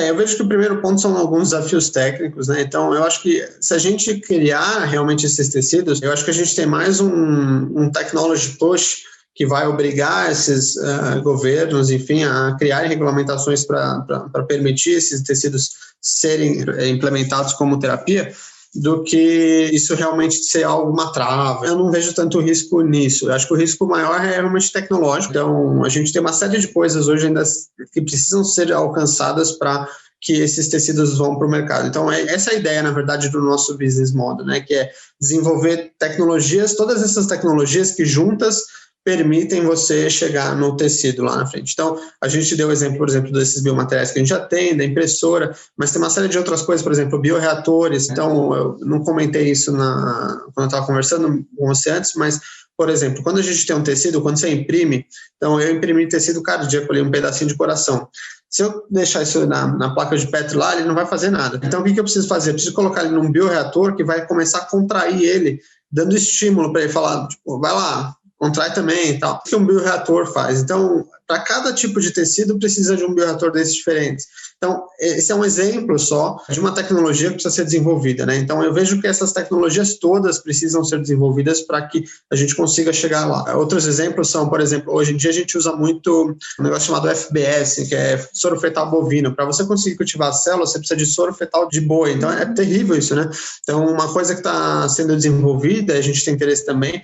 Eu vejo que o primeiro ponto são alguns desafios técnicos, né? Então, eu acho que se a gente criar realmente esses tecidos, eu acho que a gente tem mais um technology push que vai obrigar esses governos, enfim, a criarem regulamentações para permitir esses tecidos serem implementados como terapia, do que isso realmente ser alguma trava. Eu não vejo tanto risco nisso. Eu acho que o risco maior é realmente tecnológico. Então, a gente tem uma série de coisas hoje ainda que precisam ser alcançadas para que esses tecidos vão para o mercado. Então, essa é a ideia, na verdade, do nosso business model, né? Que é desenvolver tecnologias, todas essas tecnologias que juntas permitem você chegar no tecido lá na frente. Então, a gente deu exemplo, por exemplo, desses biomateriais que a gente já tem, da impressora, mas tem uma série de outras coisas, por exemplo, bioreatores. Então, eu não comentei isso quando eu estava conversando com você antes, mas, por exemplo, quando a gente tem um tecido, quando você imprime, então eu imprimi tecido cardíaco ali, um pedacinho de coração. Se eu deixar isso na placa de Petri lá, ele não vai fazer nada. Então, o que eu preciso fazer? Eu preciso colocar ele num bioreator que vai começar a contrair ele, dando estímulo para ele falar, tipo, vai lá, contrai também e tal. O que um bioreator faz? Então, para cada tipo de tecido precisa de um bioreator desses diferentes. Então, esse é um exemplo só de uma tecnologia que precisa ser desenvolvida, né? Então, eu vejo que essas tecnologias todas precisam ser desenvolvidas para que a gente consiga chegar lá. Outros exemplos são, por exemplo, hoje em dia a gente usa muito um negócio chamado FBS, que é soro fetal bovino. Para você conseguir cultivar células, você precisa de soro fetal de boi. Então, é terrível isso, né? Então, uma coisa que está sendo desenvolvida, a gente tem interesse também,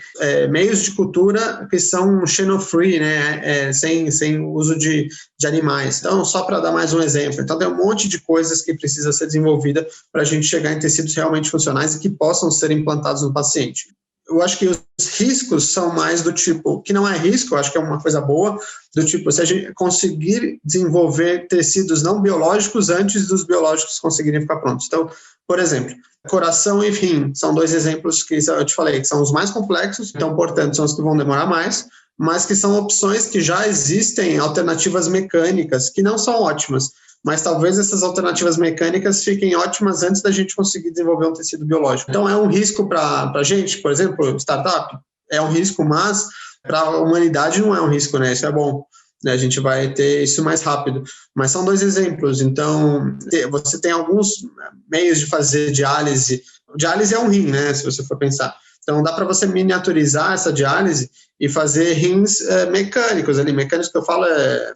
meios de cultura que são xeno-free, né? Sem uso de animais. Então, só para dar mais um exemplo. Então, tem um monte de coisas que precisa ser desenvolvida para a gente chegar em tecidos realmente funcionais e que possam ser implantados no paciente. Eu acho que os riscos são mais do tipo, que não é risco, eu acho que é uma coisa boa, do tipo, se a gente conseguir desenvolver tecidos não biológicos antes dos biológicos conseguirem ficar prontos. Então, por exemplo, coração e rim, são 2 exemplos que eu te falei, que são os mais complexos, então, portanto, são os que vão demorar mais, mas que são opções que já existem, alternativas mecânicas, que não são ótimas, mas talvez essas alternativas mecânicas fiquem ótimas antes da gente conseguir desenvolver um tecido biológico. Então, é um risco para a gente, por exemplo, startup, é um risco, mas para a humanidade não é um risco, né? Isso é bom. A gente vai ter isso mais rápido. Mas são 2 exemplos. Então, você tem alguns meios de fazer diálise. Diálise é um rim, né? Se você for pensar. Então, dá para você miniaturizar essa diálise e fazer rins mecânicos ali. Mecânicos que eu falo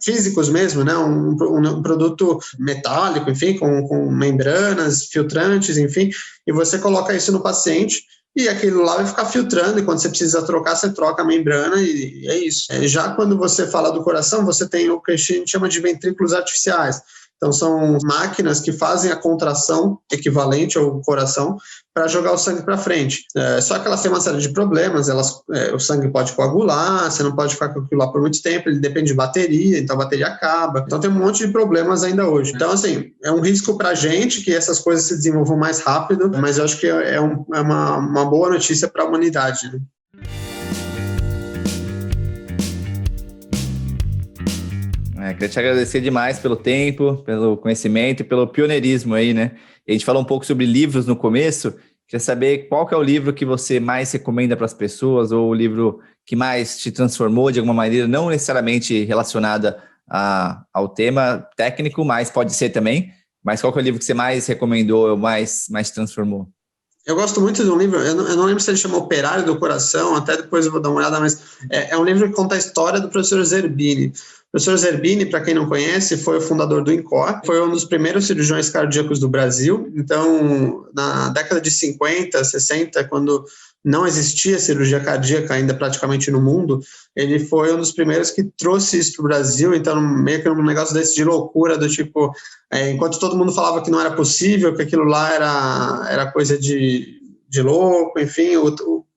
físicos mesmo, né? Um produto metálico, enfim, com membranas, filtrantes, enfim. E você coloca isso no paciente e aquilo lá vai ficar filtrando, e quando você precisa trocar, você troca a membrana e é isso. Já quando você fala do coração, você tem o que a gente chama de ventrículos artificiais. Então, são máquinas que fazem a contração equivalente ao coração para jogar o sangue para frente. Só que elas têm uma série de problemas, o sangue pode coagular, você não pode ficar com aquilo lá por muito tempo, ele depende de bateria, então a bateria acaba. Então, tem um monte de problemas ainda hoje. Então, assim, é um risco para a gente que essas coisas se desenvolvam mais rápido, mas eu acho que é uma boa notícia para a humanidade, né? Queria te agradecer demais pelo tempo, pelo conhecimento e pelo pioneirismo aí, né? A gente falou um pouco sobre livros no começo. Queria saber qual que é o livro que você mais recomenda para as pessoas, ou o livro que mais te transformou de alguma maneira, não necessariamente relacionada ao tema técnico, mas pode ser também. Mas qual que é o livro que você mais recomendou ou mais te transformou? Eu gosto muito de um livro, eu não lembro se ele chama Operário do Coração, até depois eu vou dar uma olhada, mas é um livro que conta a história do professor Zerbini. O professor Zerbini, para quem não conhece, foi o fundador do INCOR, foi um dos primeiros cirurgiões cardíacos do Brasil. Então, na década de 50, 60, quando não existia cirurgia cardíaca ainda praticamente no mundo, ele foi um dos primeiros que trouxe isso para o Brasil. Então, meio que um negócio desse de loucura, do tipo, enquanto todo mundo falava que não era possível, que aquilo lá era coisa de louco, enfim,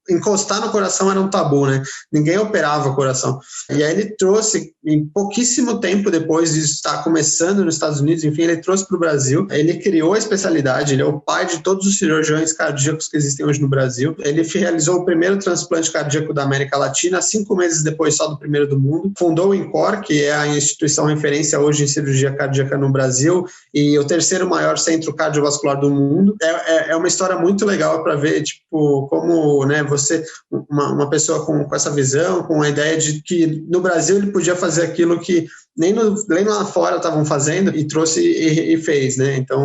encostar no coração era um tabu, né? Ninguém operava o coração. E aí ele trouxe, em pouquíssimo tempo depois de estar começando nos Estados Unidos, enfim, ele trouxe para o Brasil, ele criou a especialidade, ele é o pai de todos os cirurgiões cardíacos que existem hoje no Brasil. Ele realizou o primeiro transplante cardíaco da América Latina, 5 meses depois só do primeiro do mundo. Fundou o INCOR, que é a instituição referência hoje em cirurgia cardíaca no Brasil, e o 3º maior centro cardiovascular do mundo. É uma história muito legal para ver, tipo, como, né, uma pessoa com essa visão, com a ideia de que no Brasil ele podia fazer aquilo que nem lá fora estavam fazendo, e trouxe e fez, né? Então,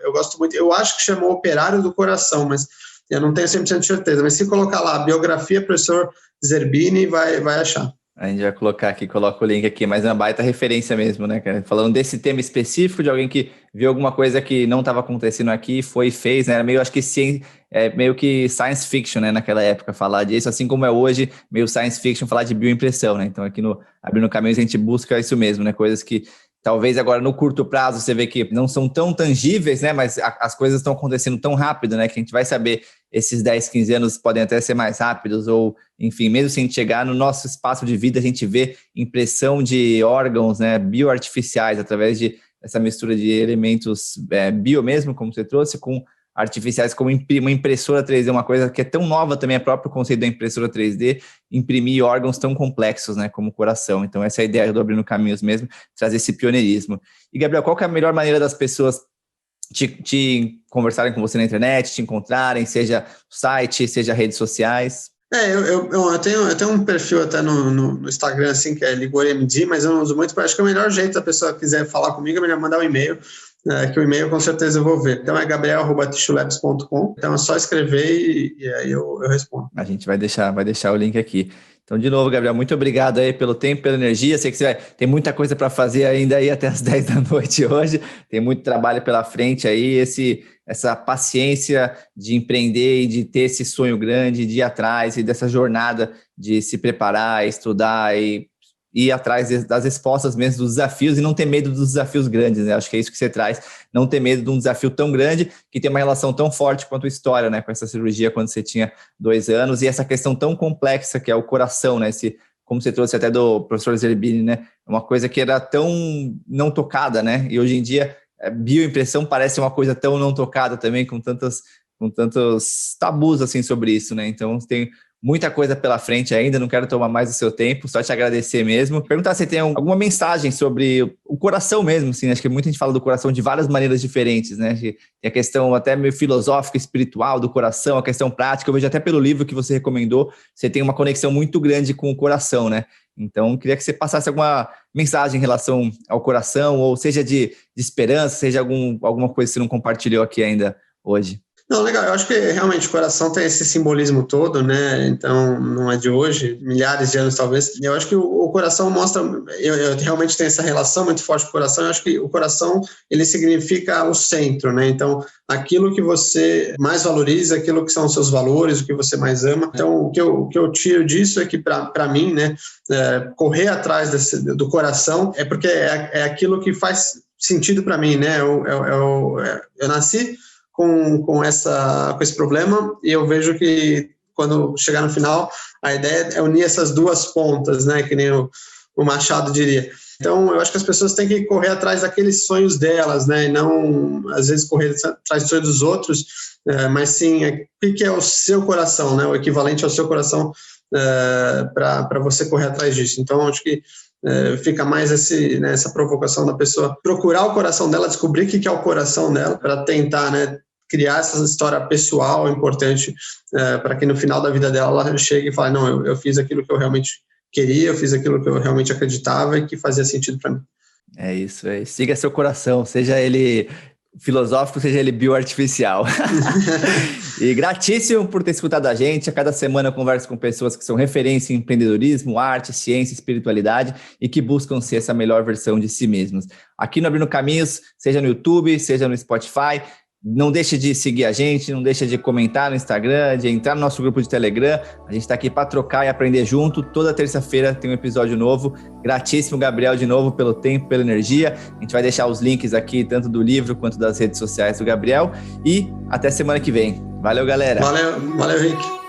eu gosto muito. Eu acho que chamou Operário do Coração, mas eu não tenho 100% de certeza. Mas se colocar lá, biografia professor Zerbini, vai achar. A gente vai colocar aqui, coloca o link aqui, mas é uma baita referência mesmo, né, cara? Falando desse tema específico, de alguém que viu alguma coisa que não estava acontecendo aqui, foi e fez, né? Era meio, acho que meio que science fiction, né, naquela época, falar disso, assim como é hoje, meio science fiction falar de bioimpressão, né? Então aqui no Abrindo Caminhos a gente busca isso mesmo, né? Coisas que talvez agora no curto prazo você vê que não são tão tangíveis, né? Mas as coisas estão acontecendo tão rápido, né? Que a gente vai saber, esses 10, 15 anos podem até ser mais rápidos, ou, enfim, mesmo se a gente chegar no nosso espaço de vida, a gente vê impressão de órgãos, né? Bioartificiais, através de essa mistura de elementos bio mesmo, como você trouxe, com artificiais, como uma impressora 3D, uma coisa que é tão nova também, é o próprio conceito da impressora 3D, imprimir órgãos tão complexos, né, como o coração. Então, essa é a ideia do Abrindo Caminhos mesmo, trazer esse pioneirismo. E, Gabriel, qual que é a melhor maneira das pessoas te conversarem com você na internet, te encontrarem, seja site, seja redes sociais? Eu tenho um perfil até no Instagram, assim, que é LigorMD, mas eu não uso muito, porque acho que o melhor jeito da pessoa quiser falar comigo é melhor mandar um e-mail, que o e-mail com certeza eu vou ver. Então é gabriel@tissulabs.com, então é só escrever e aí eu respondo. A gente vai deixar o link aqui. Então, de novo, Gabriel, muito obrigado aí pelo tempo, pela energia. Sei que você tem muita coisa para fazer ainda aí até as 10 da noite hoje. Tem muito trabalho pela frente aí, essa paciência de empreender e de ter esse sonho grande, de ir atrás e dessa jornada de se preparar, estudar e ir atrás das respostas mesmo, dos desafios e não ter medo dos desafios grandes, né? Acho que é isso que você traz, não ter medo de um desafio tão grande que tem uma relação tão forte quanto a história, né? Com essa cirurgia quando você tinha 2 anos e essa questão tão complexa que é o coração, né? Como você trouxe até do professor Zerbini, né? Uma coisa que era tão não tocada, né? E hoje em dia, bioimpressão parece uma coisa tão não tocada também, com tantos tabus assim sobre isso, né? Então, tem muita coisa pela frente ainda, não quero tomar mais do seu tempo, só te agradecer mesmo. Perguntar se tem alguma mensagem sobre o coração mesmo, assim, acho que muita gente fala do coração de várias maneiras diferentes, né? Tem a questão até meio filosófica, espiritual do coração, a questão prática, eu vejo até pelo livro que você recomendou, você tem uma conexão muito grande com o coração, né? Então, queria que você passasse alguma mensagem em relação ao coração, ou seja de esperança, seja alguma coisa que você não compartilhou aqui ainda hoje. Não, legal, eu acho que realmente o coração tem esse simbolismo todo, né, então não é de hoje, milhares de anos talvez, eu acho que o coração mostra, eu realmente tenho essa relação muito forte com o coração, eu acho que o coração, ele significa o centro, né, então aquilo que você mais valoriza, aquilo que são os seus valores, o que você mais ama, então o que eu tiro disso é que para mim, né, correr atrás do coração é porque é aquilo que faz sentido para mim, né, eu nasci com esse problema, e eu vejo que quando chegar no final, a ideia é unir essas duas pontas, né, que nem o Machado diria. Então, eu acho que as pessoas têm que correr atrás daqueles sonhos delas, né, e não, às vezes, correr atrás dos sonhos dos outros, mas sim, o que é o seu coração, né, o equivalente ao seu coração para você correr atrás disso. Então, acho que fica mais essa provocação da pessoa procurar o coração dela, descobrir o que é o coração dela, para tentar, né, criar essa história pessoal importante para que no final da vida dela ela chegue e fale, não, eu fiz aquilo que eu realmente queria, eu fiz aquilo que eu realmente acreditava e que fazia sentido para mim. É isso. Siga seu coração, seja ele filosófico, seja ele bioartificial. E gratíssimo por ter escutado a gente. A cada semana eu converso com pessoas que são referência em empreendedorismo, arte, ciência, espiritualidade e que buscam ser essa melhor versão de si mesmos. Aqui no Abrindo Caminhos, seja no YouTube, seja no Spotify. Não deixe de seguir a gente, não deixe de comentar no Instagram, de entrar no nosso grupo de Telegram. A gente está aqui para trocar e aprender junto. Toda terça-feira tem um episódio novo. Gratíssimo, Gabriel, de novo, pelo tempo, pela energia. A gente vai deixar os links aqui, tanto do livro quanto das redes sociais do Gabriel. E até semana que vem. Valeu, galera. Valeu, Rick.